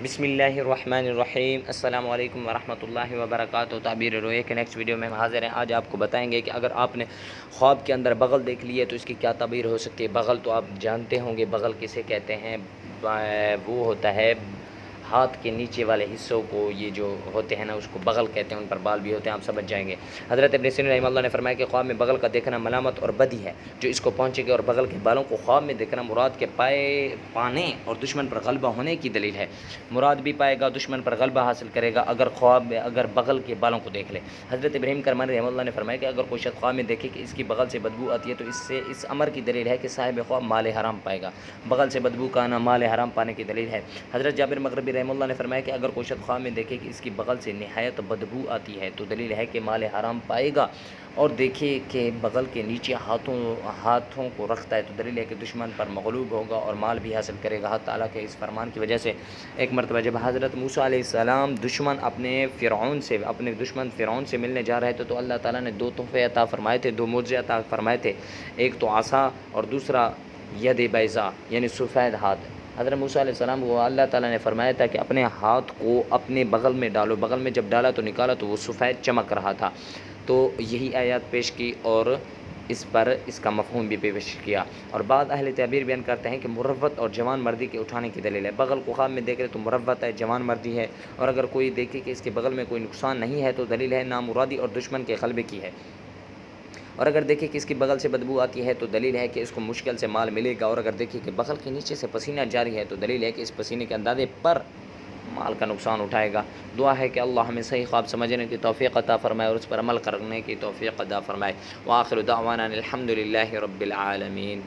بسم اللہ الرحمن الرحیم۔ السلام علیکم ورحمۃ اللہ وبرکاتہ۔ تعبیر روئے کے نیکسٹ ویڈیو میں ہم حاضر ہیں۔ آج آپ کو بتائیں گے کہ اگر آپ نے خواب کے اندر بغل دیکھ لی ہے تو اس کی کیا تعبیر ہو سکتی ہے۔ بغل تو آپ جانتے ہوں گے، بغل کسے کہتے ہیں؟ وہ ہوتا ہے ہاتھ کے نیچے والے حصوں کو، یہ جو ہوتے ہیں نا اس کو بغل کہتے ہیں، ان پر بال بھی ہوتے ہیں، آپ سمجھ جائیں گے۔ حضرت ابن سیرین رحمہ اللہ نے فرمایا کہ خواب میں بغل کا دیکھنا ملامت اور بدی ہے جو اس کو پہنچے گی، اور بغل کے بالوں کو خواب میں دیکھنا مراد کے پانے اور دشمن پر غلبہ ہونے کی دلیل ہے۔ مراد بھی پائے گا، دشمن پر غلبہ حاصل کرے گا اگر خواب میں بغل کے بالوں کو دیکھ لے۔ حضرت ابراہیم کرمانی رحمہ اللہ نے فرمایا کہ اگر کوئی شخص خواب میں دیکھے کہ اس کی بغل سے بدبو آتی ہے تو اس امر کی دلیل ہے کہ صاحب خواب مال حرام پائے گا۔ بغل سے بدبو کا آنا مال حرام پانے کی دلیل ہے۔ حضرت جابر مغربی رحمہ اللہ نے فرمایا کہ اگر کوئی شخص خواب میں دیکھے کہ اس کی بغل سے نہایت بدبو آتی ہے تو دلیل ہے کہ مال حرام پائے گا، اور دیکھے کہ بغل کے نیچے ہاتھوں کو رکھتا ہے تو دلیل ہے کہ دشمن پر مغلوب ہوگا اور مال بھی حاصل کرے گا۔ اللہ تعالیٰ کے اس فرمان کی وجہ سے ایک مرتبہ جب حضرت موسیٰ علیہ السلام اپنے دشمن فرعون سے ملنے جا رہے تھے تو اللہ تعالیٰ نے دو تحفے عطا فرمائے تھے، دو معجزے عطا فرمائے تھے، ایک تو عصا اور دوسرا ید بیضا یعنی سفید ہاتھ۔ حضرت موسیٰ علیہ السلام کو اللہ تعالیٰ نے فرمایا تھا کہ اپنے ہاتھ کو اپنے بغل میں ڈالو، بغل میں جب ڈالا تو نکالا تو وہ سفید چمک رہا تھا۔ تو یہی آیات پیش کی اور اس پر اس کا مفہوم بھی پیش کیا، اور بعض اہل تعبیر بیان کرتے ہیں کہ مروت اور جوان مردی کے اٹھانے کی دلیل ہے۔ بغل کو خواب میں دیکھ رہے تو مروت ہے، جوان مردی ہے، اور اگر کوئی دیکھے کہ اس کے بغل میں کوئی نقصان نہیں ہے تو دلیل ہے نامرادی اور دشمن کے غلبے کی ہے، اور اگر دیکھے کہ اس کی بغل سے بدبو آتی ہے تو دلیل ہے کہ اس کو مشکل سے مال ملے گا، اور اگر دیکھے کہ بغل کے نیچے سے پسینہ جاری ہے تو دلیل ہے کہ اس پسینے کے اندازے پر مال کا نقصان اٹھائے گا۔ دعا ہے کہ اللہ ہمیں صحیح خواب سمجھنے کی توفیق عطا فرمائے اور اس پر عمل کرنے کی توفیق عطا فرمائے۔ وآخر دعوانا الحمد للہ رب العالمین۔